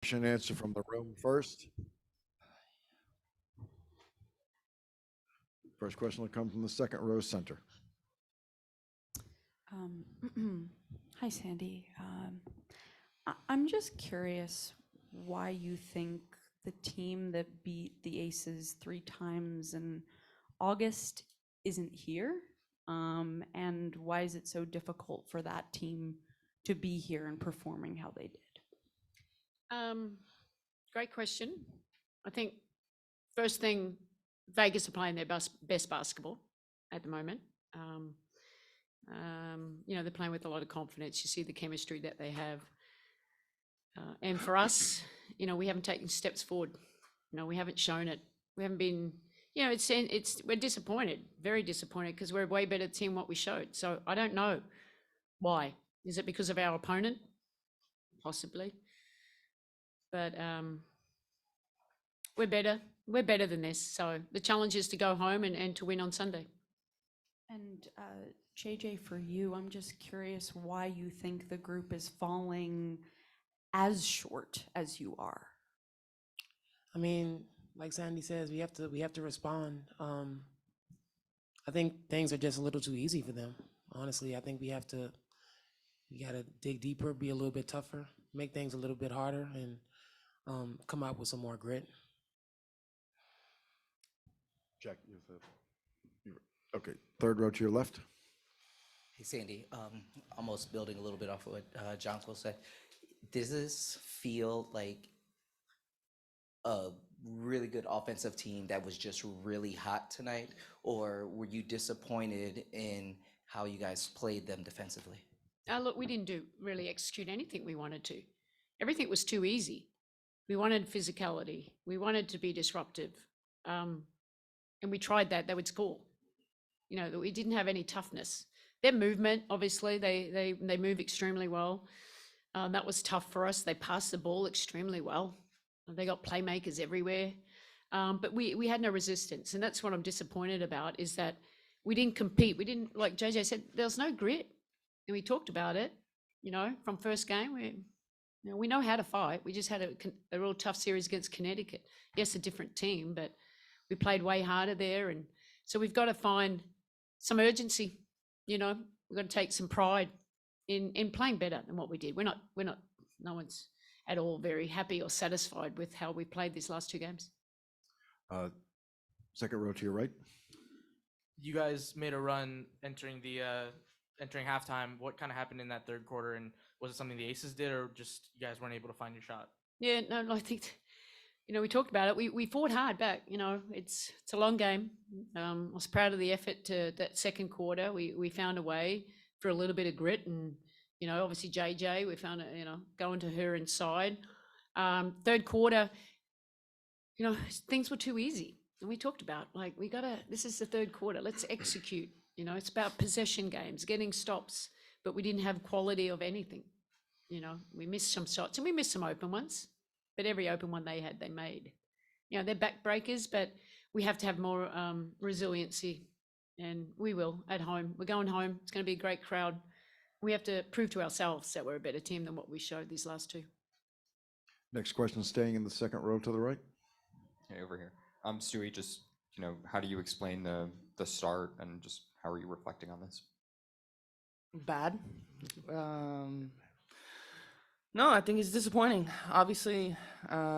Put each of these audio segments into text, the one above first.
Question and answer from the room first. First question will come from the second row center. Hi, Sandy. I'm just curious why you think the team that beat the Aces 3 times in August isn't here, and why is it so difficult for that team to be here and performing how they did? Great question. I think first thing, Vegas are playing their best basketball at the moment. They're playing with a lot of confidence. You see the chemistry that they have. And for us, we haven't taken steps forward. We haven't shown it. We haven't been, we're disappointed, very disappointed, because we're a way better team what we showed. So I don't know why. Is it because of our opponent? Possibly. But we're better. We're better than this. So the challenge is to go home and to win on Sunday. And JJ, for you, I'm just curious why you think the group is falling as short as you are. I mean, like Sandy says, we have to respond. I think things are just a little too easy for them. Honestly, I think we gotta dig deeper, be a little bit tougher, make things a little bit harder, and come out with some more grit. Jack, okay, third row to your left. Hey, Sandy, almost building a little bit off of what Jonquel said. Does this feel like a really good offensive team that was just really hot tonight, or were you disappointed in how you guys played them defensively? Look, we didn't really execute anything we wanted to. Everything was too easy. We wanted physicality. We wanted to be disruptive. And we tried that. They would score. We didn't have any toughness. Their movement, obviously, they move extremely well. That was tough for us. They passed the ball extremely well. They got playmakers everywhere. But we had no resistance. And that's what I'm disappointed about, is that we didn't compete. We didn't, like JJ said, there was no grit. And we talked about it, from first game. We know how to fight. We just had a real tough series against Connecticut. Yes, a different team, but we played way harder there. And so we've got to find some urgency. We've got to take some pride in playing better than what we did. No one's at all very happy or satisfied with how we played these last 2 games. Second row to your right. You guys made a run entering halftime. What kind of happened in that third quarter, and was it something the Aces did, or just you guys weren't able to find your shot? Yeah, no, I think, we talked about it. We fought hard back. It's a long game. I was proud of the effort to that second quarter. We found a way for a little bit of grit, and obviously JJ, we found it, going to her inside. Third quarter, things were too easy. And we talked about, this is the third quarter, let's execute. It's about possession games, getting stops, but we didn't have quality of anything. We missed some shots, and we missed some open ones, but every open one they had, they made. They're backbreakers, but we have to have more resiliency, and we will at home. We're going home. It's going to be a great crowd. We have to prove to ourselves that we're a better team than what we showed these last 2. Next question, staying in the second row to the right. Hey, over here. Stewie, just, how do you explain the start, and just how are you reflecting on this? Bad. No, I think it's disappointing. Obviously,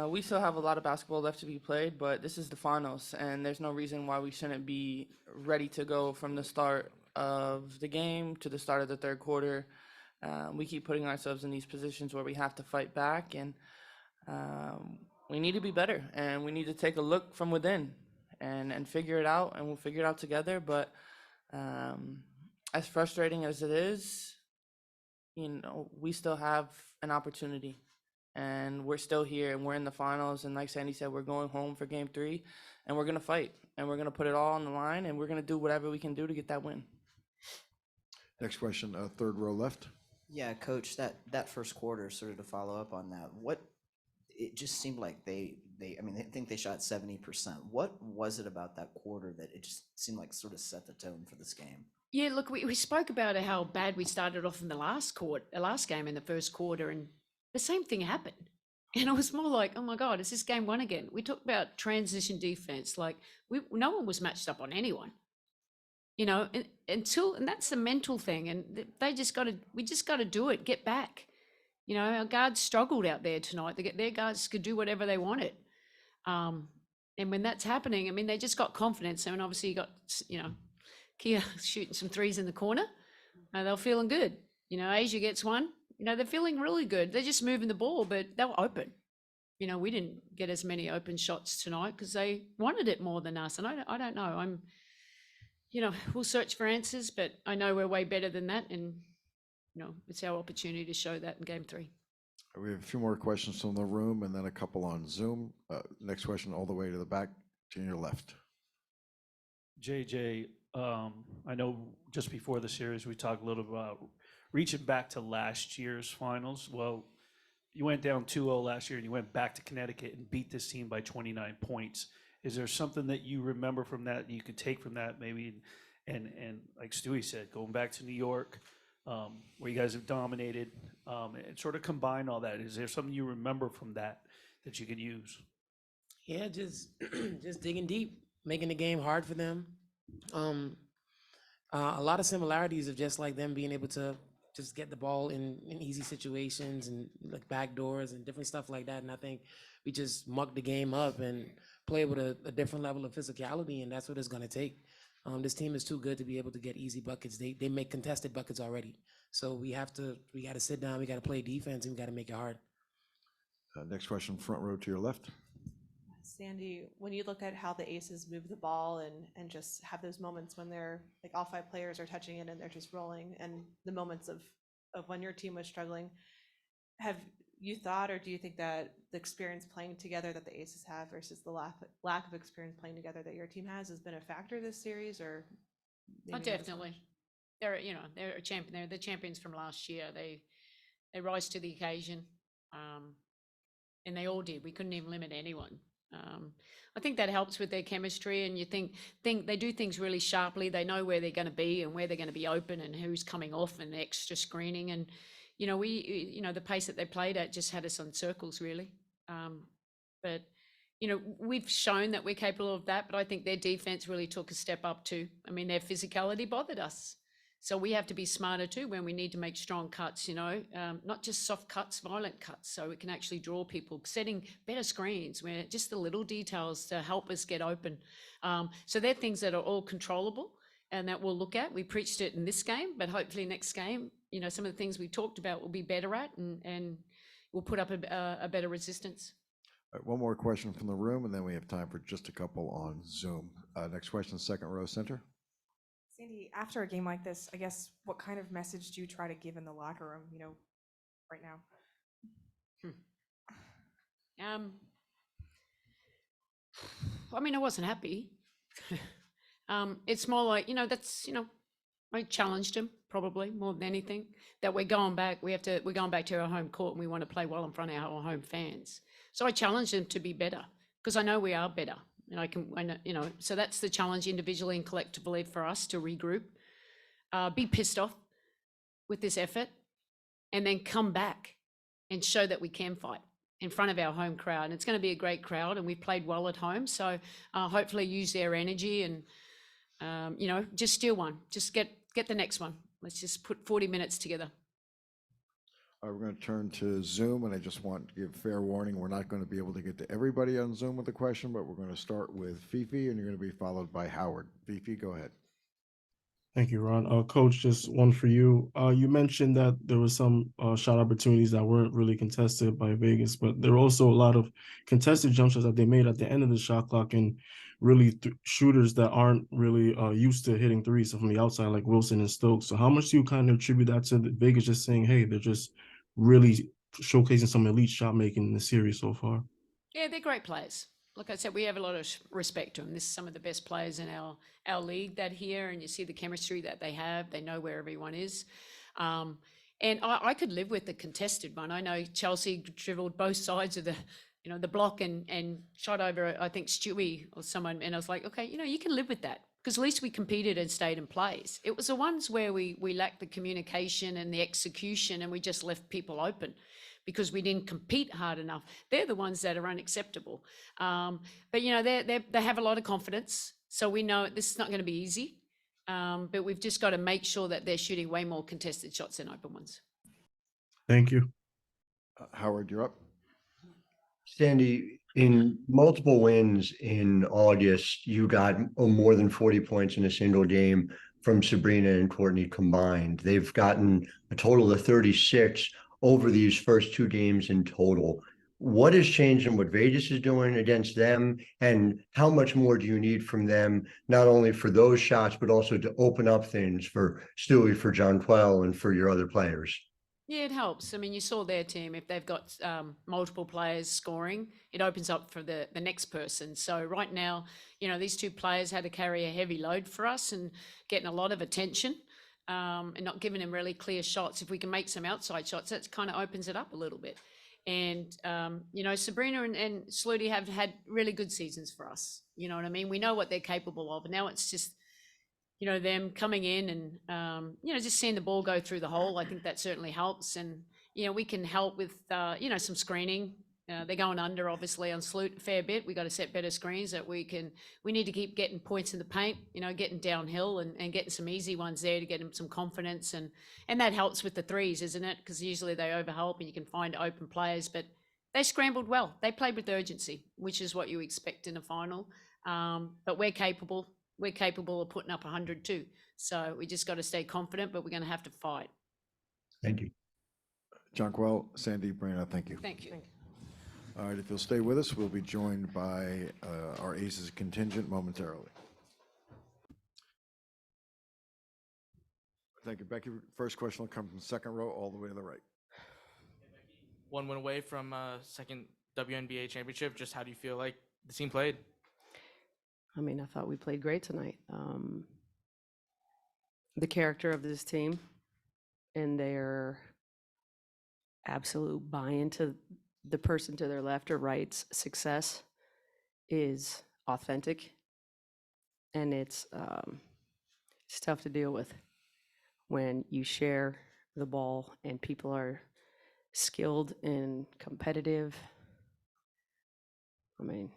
we still have a lot of basketball left to be played, but this is the finals, and there's no reason why we shouldn't be ready to go from the start of the game to the start of the third quarter. We keep putting ourselves in these positions where we have to fight back, and we need to be better, and we need to take a look from within and figure it out, and we'll figure it out together. But as frustrating as it is, we still have an opportunity, and we're still here, and we're in the finals. And like Sandy said, we're going home for game 3, and we're going to fight, and we're going to put it all on the line, and we're going to do whatever we can do to get that win. Next question, third row left. Yeah, Coach, that first quarter, sort of to follow up on that, it just seemed like I think they shot 70%. What was it about that quarter that it just seemed like sort of set the tone for this game? Yeah, look, we spoke about how bad we started off in the last game in the first quarter, and the same thing happened. And it was more like, oh my God, is this game one again? We talked about transition defense. Like no one was matched up on anyone, and that's the mental thing. And we just got to do it, get back. Our guards struggled out there tonight. Their guards could do whatever they wanted. And when that's happening, I mean, they just got confidence. And obviously you got, Kiah shooting some threes in the corner. They're feeling good. Asia gets one. They're feeling really good. They're just moving the ball, but they were open. We didn't get as many open shots tonight because they wanted it more than us. And I don't know. We'll search for answers, but I know we're way better than that. And, it's our opportunity to show that in game 3. We have a few more questions from the room and then a couple on Zoom. Next question all the way to the back to your left. JJ, I know just before the series we talked a little about reaching back to last year's finals. Well, you went down 2-0 last year and you went back to Connecticut and beat this team by 29 points. Is there something that you remember from that you could take from that maybe? And like Stewie said, going back to New York, where you guys have dominated, and sort of combine all that. Is there something you remember from that you could use? Yeah, just just digging deep, making the game hard for them. A lot of similarities of just like them being able to just get the ball in easy situations and like back doors and different stuff like that. And I think we just mucked the game up and play with a different level of physicality, and that's what it's going to take. This team is too good to be able to get easy buckets. They make contested buckets already. So we got to sit down, we got to play defense, and we got to make it hard. Next question, front row to your left. Sandy, when you look at how the Aces move the ball and just have those moments when they're like all 5 players are touching it and they're just rolling, and the moments of when your team was struggling, have you thought, or do you think that the experience playing together that the Aces have versus the lack of experience playing together that your team has been a factor this series? Or Definitely. They're a champion. They're the champions from last year. They rise to the occasion, and they all did. We couldn't even limit anyone. I think that helps with their chemistry, and you think they do things really sharply. They know where they're going to be and where they're going to be open and who's coming off and extra screening. And the pace that they played at just had us on circles really. But we've shown that we're capable of that. But I think their defense really took a step up too. I mean, their physicality bothered us. So we have to be smarter too when we need to make strong cuts, not just soft cuts, violent cuts, so it can actually draw people, setting better screens, where just the little details to help us get open. So they're things that are all controllable and that we'll look at. We preached it in this game, but hopefully next game, some of the things we talked about we'll be better at, and we'll put up a better resistance. All right, one more question from the room, and then we have time for just a couple on Zoom. Next question, second row center. Sandy, after a game like this, I guess, what kind of message do you try to give in the locker room, right now? I mean, I wasn't happy. It's more like, I challenged him probably more than anything, that we're going back to our home court and we want to play well in front of our home fans. So I challenged him to be better because I know we are better. And so that's the challenge individually and collectively for us to regroup, be pissed off with this effort, and then come back and show that we can fight in front of our home crowd. And it's going to be a great crowd, and we've played well at home. So hopefully use their energy and, just steal one, just get the next one. Let's just put 40 minutes together. We're going to turn to Zoom, and I just want to give fair warning. We're not going to be able to get to everybody on Zoom with a question, but we're going to start with Fifi, and you're going to be followed by Howard. Fifi, go ahead. Thank you, Ron. Coach, just one for you. You mentioned that there was some shot opportunities that weren't really contested by Vegas, but there were also a lot of contested jump shots that they made at the end of the shot clock, and really shooters that aren't really used to hitting threes from the outside, like Wilson and Stokes. So how much do you kind of attribute that to Vegas just saying, hey, they're just really showcasing some elite shot making in the series so far? Yeah, they're great players. Like I said, we have a lot of respect to them. This is some of the best players in our league that here, and you see the chemistry that they have. They know where everyone is. And I could live with the contested one. I know Chelsea dribbled both sides of the block and shot over, I think, Stewie or someone. And I was like, okay, you can live with that, because at least we competed and stayed in plays. It was the ones where we lacked the communication and the execution, and we just left people open because we didn't compete hard enough. They're the ones that are unacceptable. But you know, they have a lot of confidence, so we know this is not going to be easy. But we've just got to make sure that they're shooting way more contested shots than open ones. Thank you. Howard, you're up. Sandy, in multiple wins in August, you got more than 40 points in a single game from Sabrina and Courtney combined. They've gotten a total of 36 over these first two games in total. What has changed in what Vegas is doing against them? And how much more do you need from them, not only for those shots, but also to open up things for Stewie, for Jonquel, and for your other players? Yeah, it helps. I mean, you saw their team, if they've got multiple players scoring, it opens up for the next person. So right now, you know, these two players had to carry a heavy load for us and getting a lot of attention and not giving them really clear shots. If we can make some outside shots, that kind of opens it up a little bit. And, you know, Sabrina and Sluty have had really good seasons for us. You know what I mean? We know what they're capable of. And now it's just, you know, them coming in and, you know, just seeing the ball go through the hole. I think that certainly helps. And, you know, we can help with, you know, some screening. They're going under, obviously, on Sloot a fair bit. We got to set better screens that we need to keep getting points in the paint, you know, getting downhill and getting some easy ones there to get them some confidence. And that helps with the threes, isn't it? Because usually they overhelp and you can find open players, but they scrambled well. They played with urgency, which is what you expect in a final. But we're capable of putting up 100 too. So we just got to stay confident, but we're going to have to fight. Thank you. Jonquel, Sandy, Brina, thank you. Thank you. All right, if you'll stay with us, we'll be joined by our Aces contingent momentarily. Thank you, Becky. First question will come from second row all the way to the right. One win away from second WNBA championship. Just how do you feel like the team played? I mean, I thought we played great tonight. The character of this team and their absolute buy-in to the person to their left or right's success is authentic, and it's tough to deal with when you share the ball and people are skilled and competitive. I mean,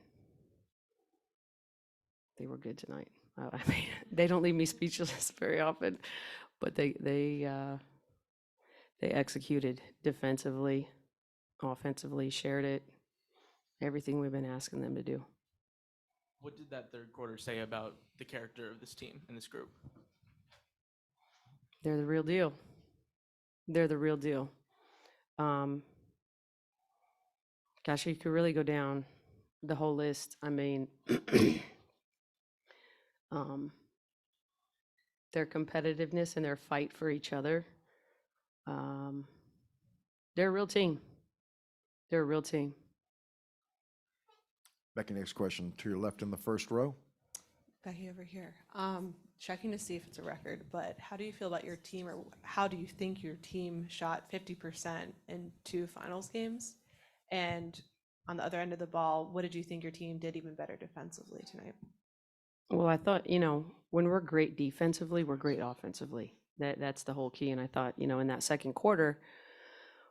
they were good tonight. I mean, they don't leave me speechless very often, but they executed defensively, offensively, shared it, everything we've been asking them to do. What did that third quarter say about the character of this team and this group? They're the real deal. They're the real deal. Gosh, you could really go down the whole list. I mean, their competitiveness and their fight for each other. They're a real team. They're a real team. Becky, next question to your left in the first row. Becky over here. Checking to see if it's a record, but how do you feel about your team, or how do you think your team shot 50% in 2 finals games? And on the other end of the ball, what did you think your team did even better defensively tonight? Well, I thought, you know, when we're great defensively, we're great offensively. That's the whole key. And I thought, you know, in that second quarter,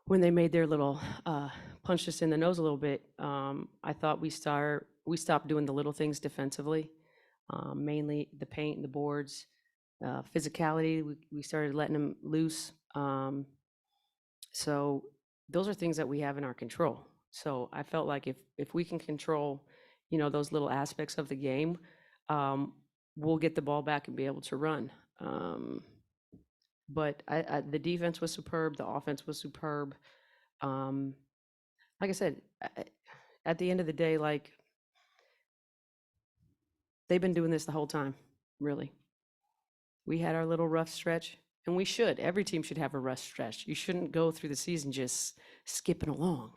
when they made their little punched us in the nose a little bit, I thought we stopped doing the little things defensively, mainly the paint and the boards, physicality. We started letting them loose. So those are things that we have in our control. So I felt like if we can control, you know, those little aspects of the game, we'll get the ball back and be able to run. But the defense was superb. The offense was superb. Like I said, at the end of the day, like, they've been doing this the whole time, really. We had our little rough stretch, and we should. Every team should have a rough stretch. You shouldn't go through the season just skipping along.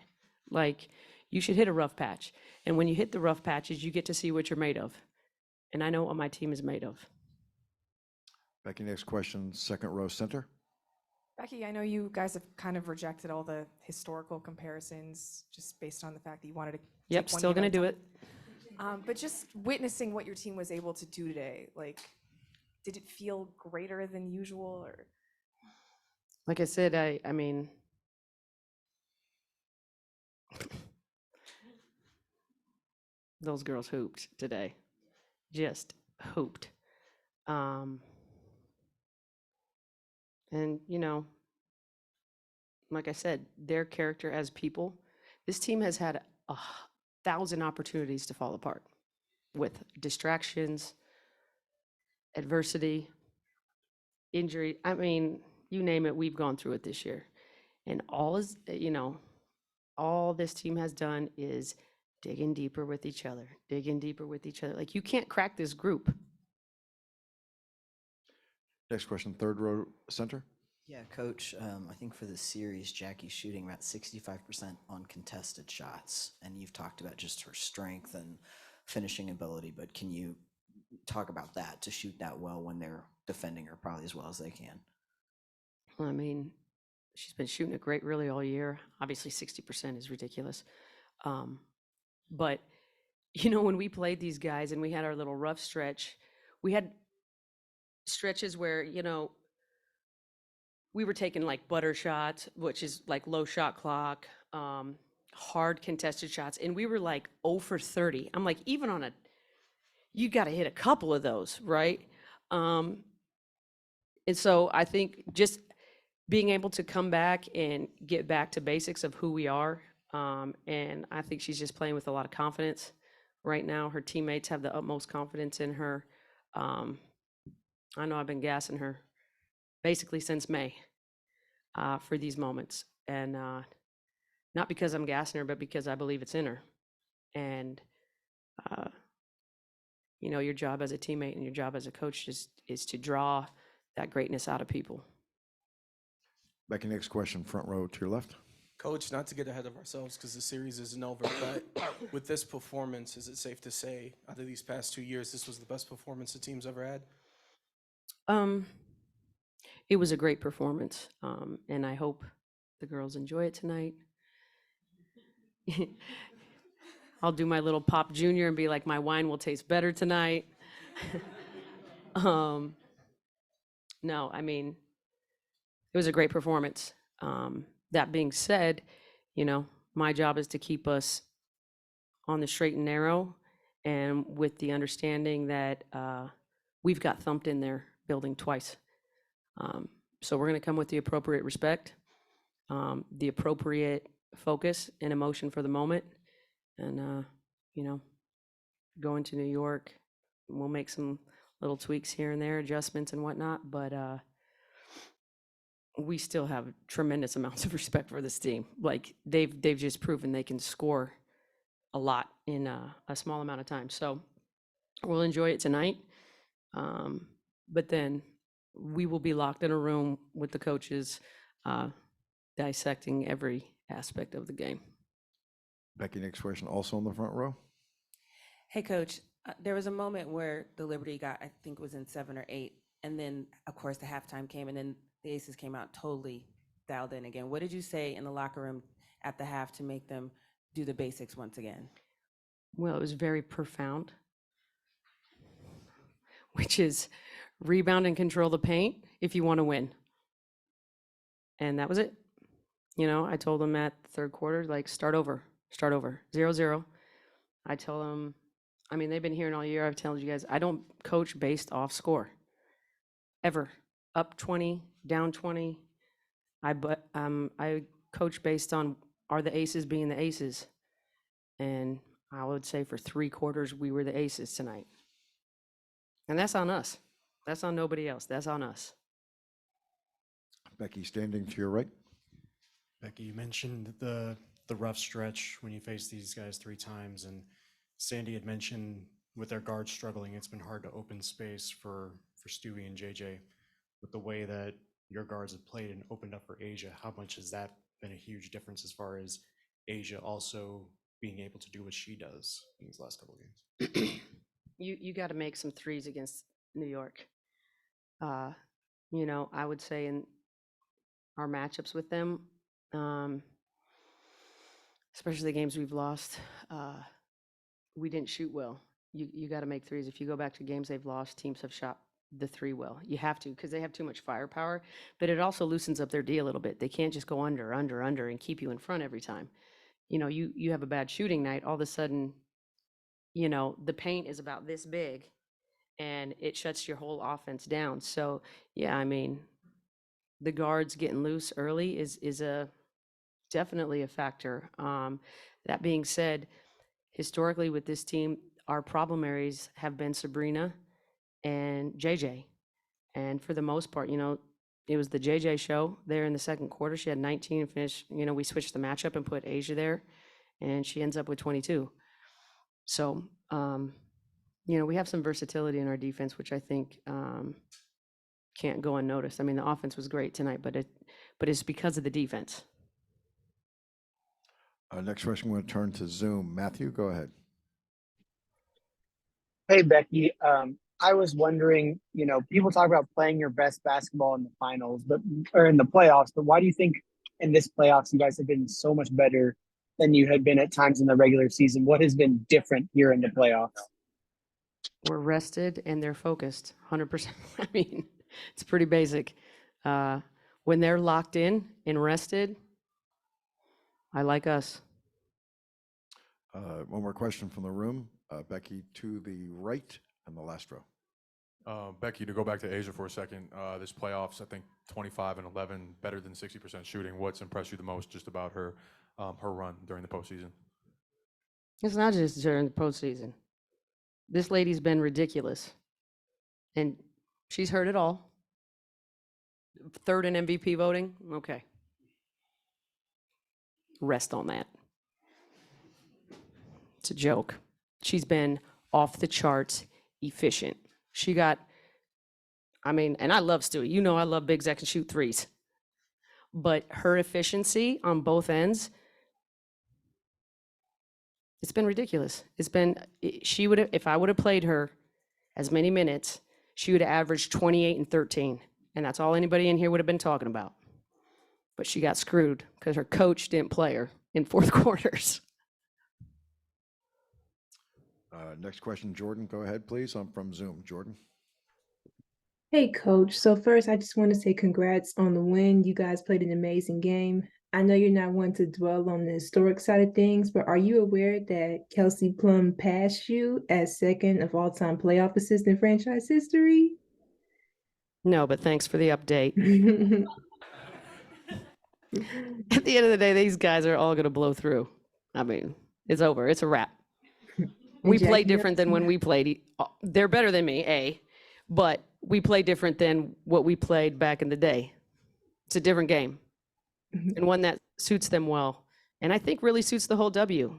Like, you should hit a rough patch. And when you hit the rough patches, you get to see what you're made of. And I know what my team is made of. Becky, next question, second row center. Becky, I know you guys have kind of rejected all the historical comparisons just based on the fact that you wanted to. Yep, still going to do it. But just witnessing what your team was able to do today, like, did it feel greater than usual, or? Like I said, I mean, those girls hooped today. Just hooped. And, you know, like I said, their character as people, this team has had 1,000 opportunities to fall apart with distractions, adversity, injury. I mean, you name it, we've gone through it this year. And all is, you know, all this team has done is digging deeper with each other, digging deeper with each other. Like, you can't crack this group. Next question, third row center. Yeah, Coach, I think for the series, Jackie's shooting about 65% on contested shots, and you've talked about just her strength and finishing ability, but can you talk about that, to shoot that well when they're defending her probably as well as they can? I mean, she's been shooting it great really all year. Obviously, 60% is ridiculous. But, you know, when we played these guys and we had our little rough stretch, we had stretches where, you know, we were taking like butter shots, which is like low shot clock, hard contested shots, and we were like 0 for 30. I'm like, even on you got to hit a couple of those, right? And so I think just being able to come back and get back to basics of who we are, and I think she's just playing with a lot of confidence right now. Her teammates have the utmost confidence in her. I know I've been gassing her basically since May for these moments. And not because I'm gassing her, but because I believe it's in her. And, you know, your job as a teammate and your job as a coach is to draw that greatness out of people. Becky, next question, front row to your left. Coach, not to get ahead of ourselves because the series isn't over, but with this performance, is it safe to say out of these past 2 years, this was the best performance the team's ever had? It was a great performance, and I hope the girls enjoy it tonight. I'll do my little Pop Junior and be like, my wine will taste better tonight. No, I mean, it was a great performance. That being said, you know, my job is to keep us on the straight and narrow, and with the understanding that we've got thumped in their building twice. So we're going to come with the appropriate respect, the appropriate focus and emotion for the moment. And, you know, going to New York, we'll make some little tweaks here and there, adjustments and whatnot, but we still have tremendous amounts of respect for this team. Like, they've just proven they can score a lot in a small amount of time. So we'll enjoy it tonight. But then we will be locked in a room with the coaches, dissecting every aspect of the game. Becky, next question, also in the front row. Hey, Coach, there was a moment where the Liberty got, I think it was in 7 or 8, and then, of course, the halftime came, and then the Aces came out totally dialed in again. What did you say in the locker room at the half to make them do the basics once again? Well, it was very profound, which is rebound and control the paint if you want to win. And that was it. You know, I told them at the third quarter, like, start over, 0-0. I tell them, I mean, they've been hearing all year, I've told you guys, I don't coach based off score, ever. Up 20, down 20. I coach based on, are the Aces being the Aces? And I would say for 3 quarters, we were the Aces tonight. And that's on us. That's on nobody else. That's on us. Becky, standing to your right. Becky, you mentioned the rough stretch when you faced these guys 3 times, and Sandy had mentioned with their guards struggling, it's been hard to open space for Stewie and JJ. With the way that your guards have played and opened up for Asia, how much has that been a huge difference as far as Asia also being able to do what she does in these last couple of games? You got to make some threes against New York. You know, I would say in our matchups with them, especially the games we've lost, we didn't shoot well. You got to make threes. If you go back to games they've lost, teams have shot the 3 well. You have to, because they have too much firepower, but it also loosens up their D a little bit. They can't just go under and keep you in front every time. You know, you have a bad shooting night, all of a sudden you know, the paint is about this big and it shuts your whole offense down. So, yeah, I mean, the guards getting loose early is a definitely a factor. That being said, historically with this team, our problem areas have been Sabrina and JJ. And for the most part, you know, it was the JJ show there in the second quarter. She had 19 and finished, you know, we switched the matchup and put Asia there, and she ends up with 22. So, you know, we have some versatility in our defense, which I think can't go unnoticed. I mean, the offense was great tonight, but it's because of the defense. Next question, we're going to turn to Zoom. Matthew, go ahead. Hey, Becky. I was wondering, you know, people talk about playing your best basketball in the finals, or in the playoffs, but why do you think in this playoffs you guys have been so much better than you had been at times in the regular season? What has been different here in the playoffs? We're rested and they're focused 100%. I mean, it's pretty basic. When they're locked in and rested, I like us. One more question from the room. Becky to the right and the last row. Becky, to go back to Asia for a second, this playoffs, I think 25 and 11, better than 60% shooting. What's impressed you the most just about her run during the postseason? It's not just during the postseason. This lady's been ridiculous. And she's heard it all. Third in MVP voting? Okay. Rest on that. It's a joke. She's been off the charts efficient. She got, I mean, and I love Stewie. You know I love Big Zach and shoot threes. But her efficiency on both ends, it's been ridiculous. It's been, she would have, if I would have played her as many minutes, she would have averaged 28 and 13. And that's all anybody in here would have been talking about. But she got screwed because her coach didn't play her in fourth quarters. Next question, Jordan, go ahead, please. I'm from Zoom. Jordan. Hey, Coach. So first, I just want to say congrats on the win. You guys played an amazing game. I know you're not one to dwell on the historic side of things, but are you aware that Kelsey Plum passed you as second of all-time playoff assists in franchise history? No, but thanks for the update. At the end of the day, these guys are all going to blow through. I mean, it's over. It's a wrap. We play different than when we played. They're better than me, A, but we play different than what we played back in the day. It's a different game and one that suits them well. And I think really suits the whole W.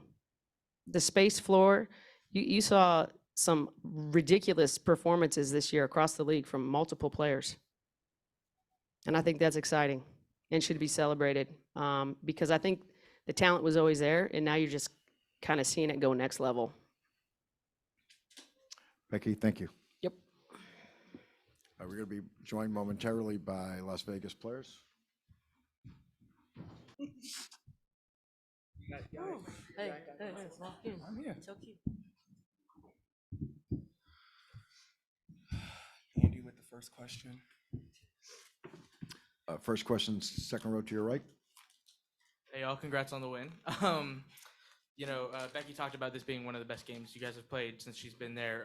The space floor, you saw some ridiculous performances this year across the league from multiple players. And I think that's exciting and should be celebrated because I think the talent was always there and now you're just kind of seeing it go next level. Becky, thank you. Yep. We're going to be joined momentarily by Las Vegas players. Hey, I'm here. So cute. Andy with the first question. First question, second row to your right. Hey, y'all, congrats on the win. You know, Becky talked about this being one of the best games you guys have played since she's been there.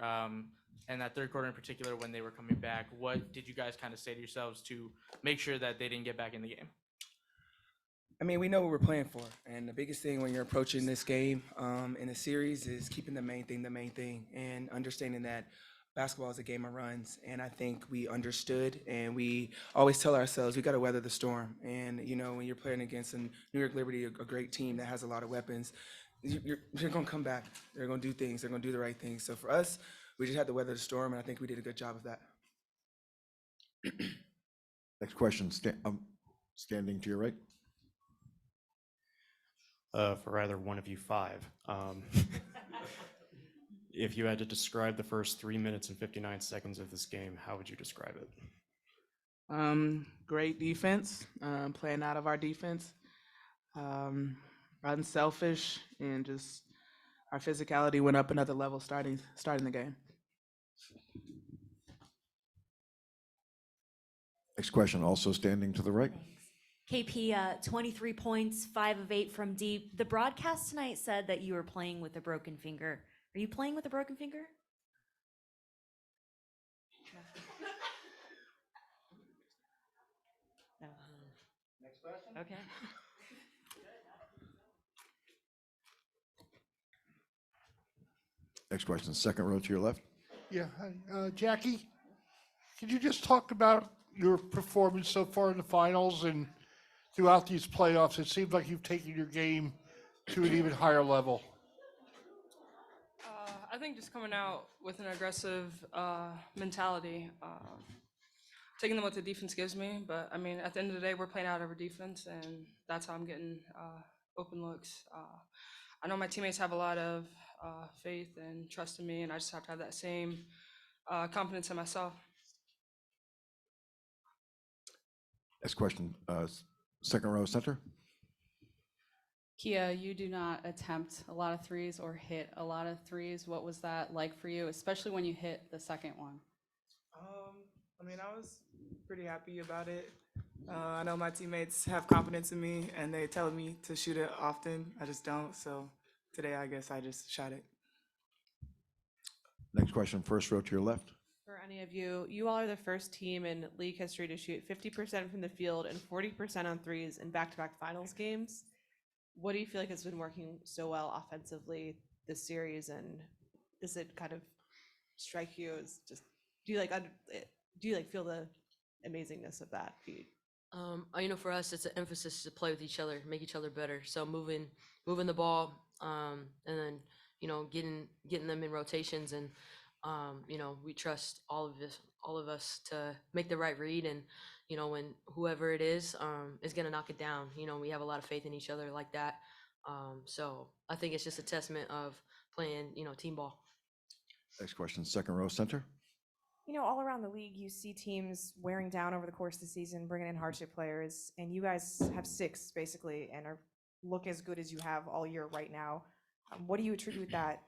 And that third quarter in particular, when they were coming back, what did you guys kind of say to yourselves to make sure that they didn't get back in the game? I mean, we know what we're playing for. And the biggest thing when you're approaching this game in a series is keeping the main thing, and understanding that basketball is a game of runs. And I think we understood, and we always tell ourselves we got to weather the storm. And, you know, when you're playing against New York Liberty, a great team that has a lot of weapons, you're going to come back. They're going to do things. They're going to do the right things. So for us, we just had to weather the storm, and I think we did a good job of that. Next question, standing to your right. For either one of you five. If you had to describe the first 3 minutes and 59 seconds of this game, how would you describe it? Great defense, playing out of our defense, unselfish, and just our physicality went up another level starting the game. Next question, also standing to the right. KP, 23 points, 5 of 8 from deep. The broadcast tonight said that you were playing with a broken finger. Are you playing with a broken finger? No. Next question. Okay. Next question, second row to your left. Yeah, hi. Jackie, could you just talk about your performance so far in the finals and throughout these playoffs? It seems like you've taken your game to an even higher level. I think just coming out with an aggressive mentality, taking them what the defense gives me. But I mean, at the end of the day, we're playing out our defense, and that's how I'm getting open looks. I know my teammates have a lot of faith and trust in me, and I just have to have that same confidence in myself. Next question, second row center. Kiah, you do not attempt a lot of threes or hit a lot of threes. What was that like for you, especially when you hit the second one? I mean, I was pretty happy about it. I know my teammates have confidence in me, and they tell me to shoot it often. I just don't. So today, I guess I just shot it. Next question, first row to your left. For any of you, you all are the first team in league history to shoot 50% from the field and 40% on threes in back-to-back finals games. What do you feel like has been working so well offensively this series, and does it kind of strike you as just do you like feel the amazingness of that feat? You know, for us, it's an emphasis to play with each other, make each other better. So moving the ball, and then getting them in rotations, and you know, we trust all of us to make the right read, and you know, when whoever it is gonna knock it down. You know, we have a lot of faith in each other like that. So I think it's just a testament of playing, you know, team ball. Next question, second row center. You know, all around the league, you see teams wearing down over the course of the season, bringing in hardship players, and you guys have 6 basically, and look as good as you have all year right now. What do you attribute that,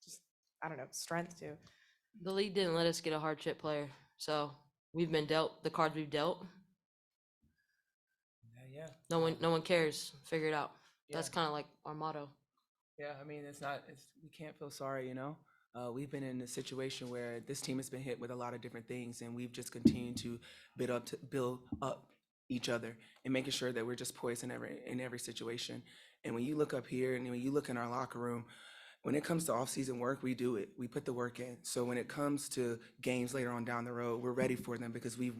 just I don't know, strength to? The league didn't let us get a hardship player, so we've been dealt the cards we've dealt. Yeah. No one cares. Figure it out. Yeah. That's kind of like our motto. Yeah, I mean, we can't feel sorry, you know? We've been in a situation where this team has been hit with a lot of different things, and we've just continued to build up each other and making sure that we're just poised in every situation. And when you look up here and when you look in our locker room, when it comes to off-season work, we do it. We put the work in. So when it comes to games later on down the road, we're ready for them because we've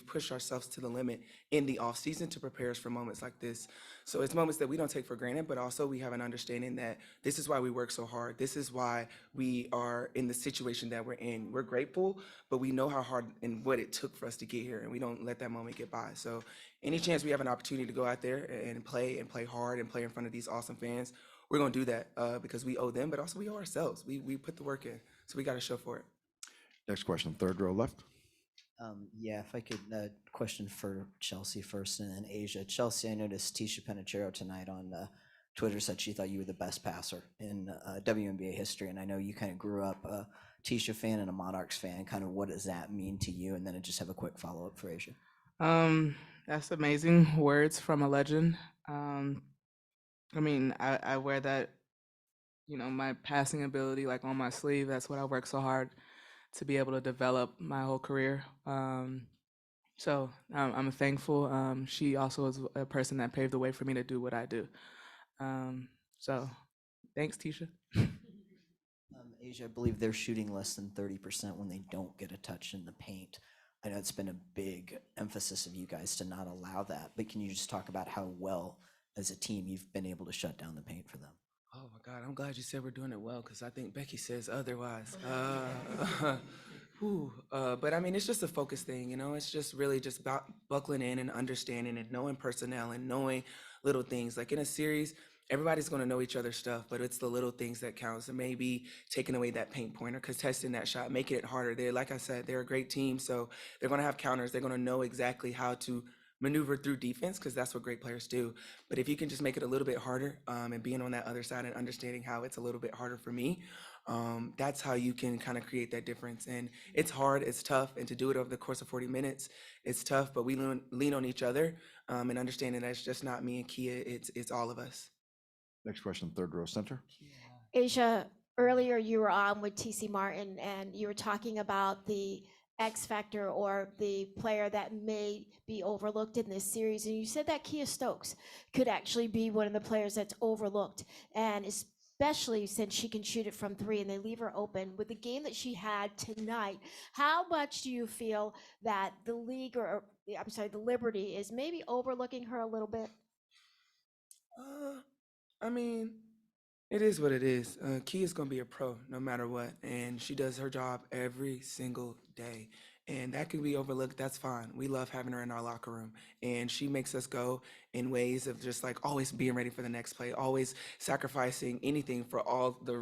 pushed ourselves to the limit in the off-season to prepare us for moments like this. So it's moments that we don't take for granted, but also we have an understanding that this is why we work so hard. This is why we are in the situation that we're in. We're grateful, but we know how hard and what it took for us to get here, and we don't let that moment get by. So any chance we have an opportunity to go out there and play hard and play in front of these awesome fans, we're going to do that because we owe them, but also we owe ourselves. We put the work in, so we got to show for it. Next question, third row left. Yeah, if I could question for Chelsea first and then Asia. Chelsea, I noticed Tisha Penichero tonight on Twitter said she thought you were the best passer in WNBA history, and I know you kind of grew up a Tisha fan and a Monarchs fan. Kind of what does that mean to you? And then I just have a quick follow-up for Asia. That's amazing words from a legend. I mean, I wear that, you know, my passing ability like on my sleeve. That's what I worked so hard to be able to develop my whole career. So I'm thankful. She also is a person that paved the way for me to do what I do. So thanks, Tisha. Asia, I believe they're shooting less than 30% when they don't get a touch in the paint. I know it's been a big emphasis of you guys to not allow that, but can you just talk about how well as a team you've been able to shut down the paint for them? Oh my God, I'm glad you said we're doing it well because I think Becky says otherwise. But I mean, it's just a focus thing, you know? It's just really just about buckling in and understanding and knowing personnel and knowing little things. Like in a series, everybody's going to know each other's stuff, but it's the little things that counts. And maybe taking away that paint pointer, contesting that shot, making it harder. Like I said, they're a great team, so they're going to have counters. They're going to know exactly how to maneuver through defense because that's what great players do. But if you can just make it a little bit harder and being on that other side and understanding how it's a little bit harder for me, that's how you can kind of create that difference. And it's hard, it's tough, and to do it over the course of 40 minutes, it's tough, but we lean on each other and understanding that it's just not me and Kiah, it's all of us. Next question, third row center. Asia, earlier you were on with TC Martin and you were talking about the X factor or the player that may be overlooked in this series. And you said that Kiah Stokes could actually be one of the players that's overlooked. And especially since she can shoot it from three and they leave her open. With the game that she had tonight, how much do you feel that the league or I'm sorry, the Liberty is maybe overlooking her a little bit? I mean, it is what it is. Kia's gonna be a pro no matter what, and she does her job every single day. And that can be overlooked. That's fine. We love having her in our locker room, and she makes us go in ways of just like always being ready for the next play, always sacrificing anything for the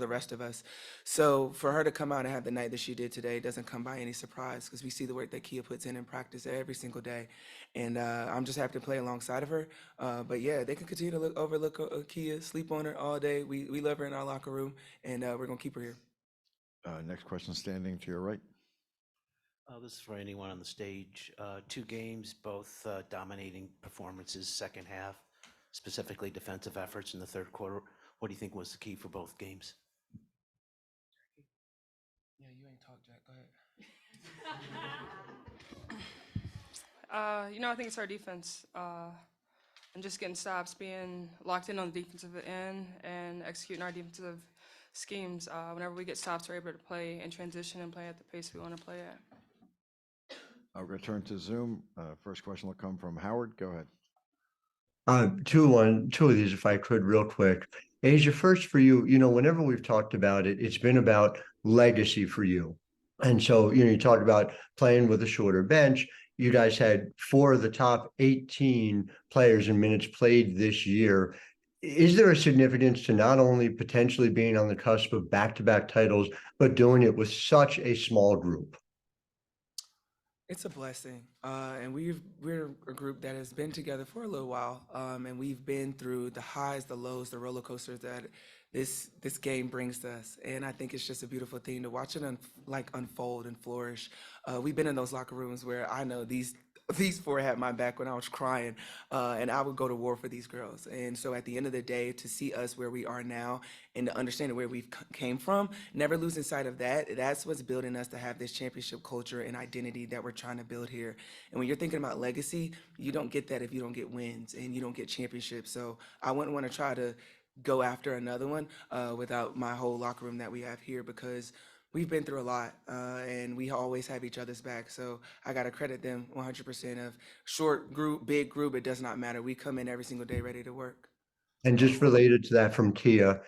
rest of us. So for her to come out and have the night that she did today doesn't come by any surprise because we see the work that Kiah puts in practice every single day, and I'm just happy to play alongside of her. But yeah, they can continue to overlook Kiah, sleep on her all day. We love her in our locker room, and we're gonna keep her here. Next question, standing to your right. This is for anyone on the stage. 2 games, both dominating performances, second half, specifically defensive efforts in the third quarter. What do you think was the key for both games? Yeah, you ain't talk, Jack. Go ahead. I think it's our defense and just getting stops, being locked in on the defensive end and executing our defensive schemes. Whenever we get stops, we're able to play in transition and play at the pace we want to play at. We're going to turn to Zoom. First question will come from Howard. Go ahead. Two of these, if I could, real quick. Asia, first for you, whenever we've talked about it, it's been about legacy for you. And so, you talk about playing with a shorter bench. You guys had 4 of the top 18 players in minutes played this year. Is there a significance to not only potentially being on the cusp of back-to-back titles, but doing it with such a small group? It's a blessing, and we're a group that has been together for a little while, and we've been through the highs, the lows, the roller coasters that this game brings to us. And I think it's just a beautiful thing to watch it unfold and flourish. We've been in those locker rooms where I know these 4 had my back when I was crying, and I would go to war for these girls. And so at the end of the day, to see us where we are now and to understand where we've came from, never losing sight of that, that's what's building us to have this championship culture and identity that we're trying to build here. And when you're thinking about legacy, you don't get that if you don't get wins and you don't get championships. So I wouldn't want to try to go after another one without my whole locker room that we have here, because we've been through a lot, and we always have each other's back. So I got to credit them 100% of short group, big group, it does not matter. We come in every single day ready to work. And just related to that from Kiah,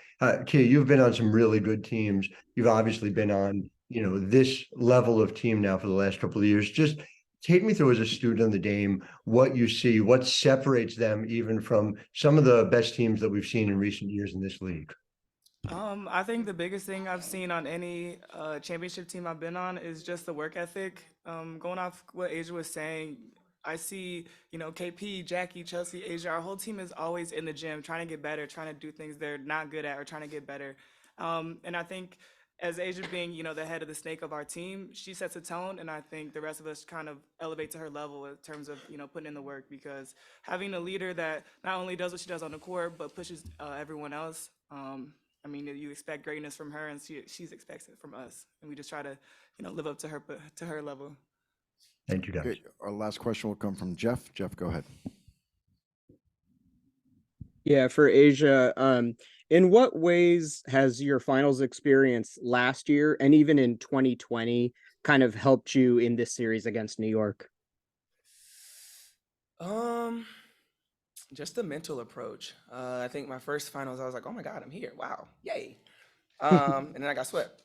you've been on some really good teams. You've obviously been on, this level of team now for the last couple of years. Just take me through as a student of the game, what you see, what separates them even from some of the best teams that we've seen in recent years in this league. I think the biggest thing I've seen on any championship team I've been on is just the work ethic. Going off what Asia was saying, I see, KP, Jackie, Chelsea, Asia, our whole team is always in the gym trying to get better, trying to do things they're not good at or trying to get better. And I think as Asia being, the head of the snake of our team, she sets a tone, and I think the rest of us kind of elevate to her level in terms of, putting in the work, because having a leader that not only does what she does on the court, but pushes everyone else, you expect greatness from her, and she expects it from us, and we just try to, live up to her level. Thank you, guys. Okay, our last question will come from Jeff. Jeff, go ahead. Yeah, for Asia, in what ways has your finals experience last year and even in 2020 kind of helped you in this series against New York? Just the mental approach. I think my first finals, I was like, oh my God, I'm here. Wow, yay. And then I got swept.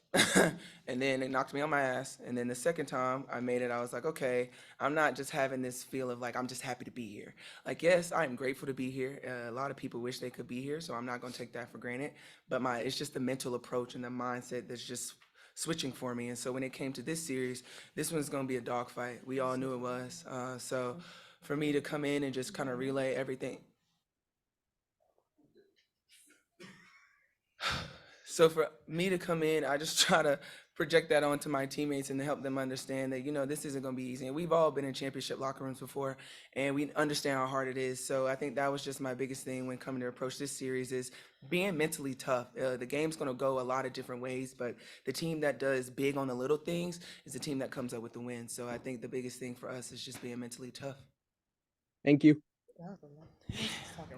And then it knocked me on my ass. And then the second time I made it, I was like, okay, I'm not just having this feel of like, I'm just happy to be here. Like, yes, I'm grateful to be here. A lot of people wish they could be here, so I'm not going to take that for granted. But it's just the mental approach and the mindset that's just switching for me. And so when it came to this series, this one's going to be a dogfight. We all knew it was. So for me to come in and just kind of relay everything. So for me to come in, I just try to project that onto my teammates and to help them understand that, this isn't going to be easy. And we've all been in championship locker rooms before, and we understand how hard it is. So I think that was just my biggest thing when coming to approach this series is being mentally tough. The game's going to go a lot of different ways, but the team that does big on the little things is the team that comes up with the win. So I think the biggest thing for us is just being mentally tough. Thank you.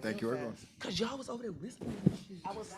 Thank you, everyone. Because y'all was over there whispering. I was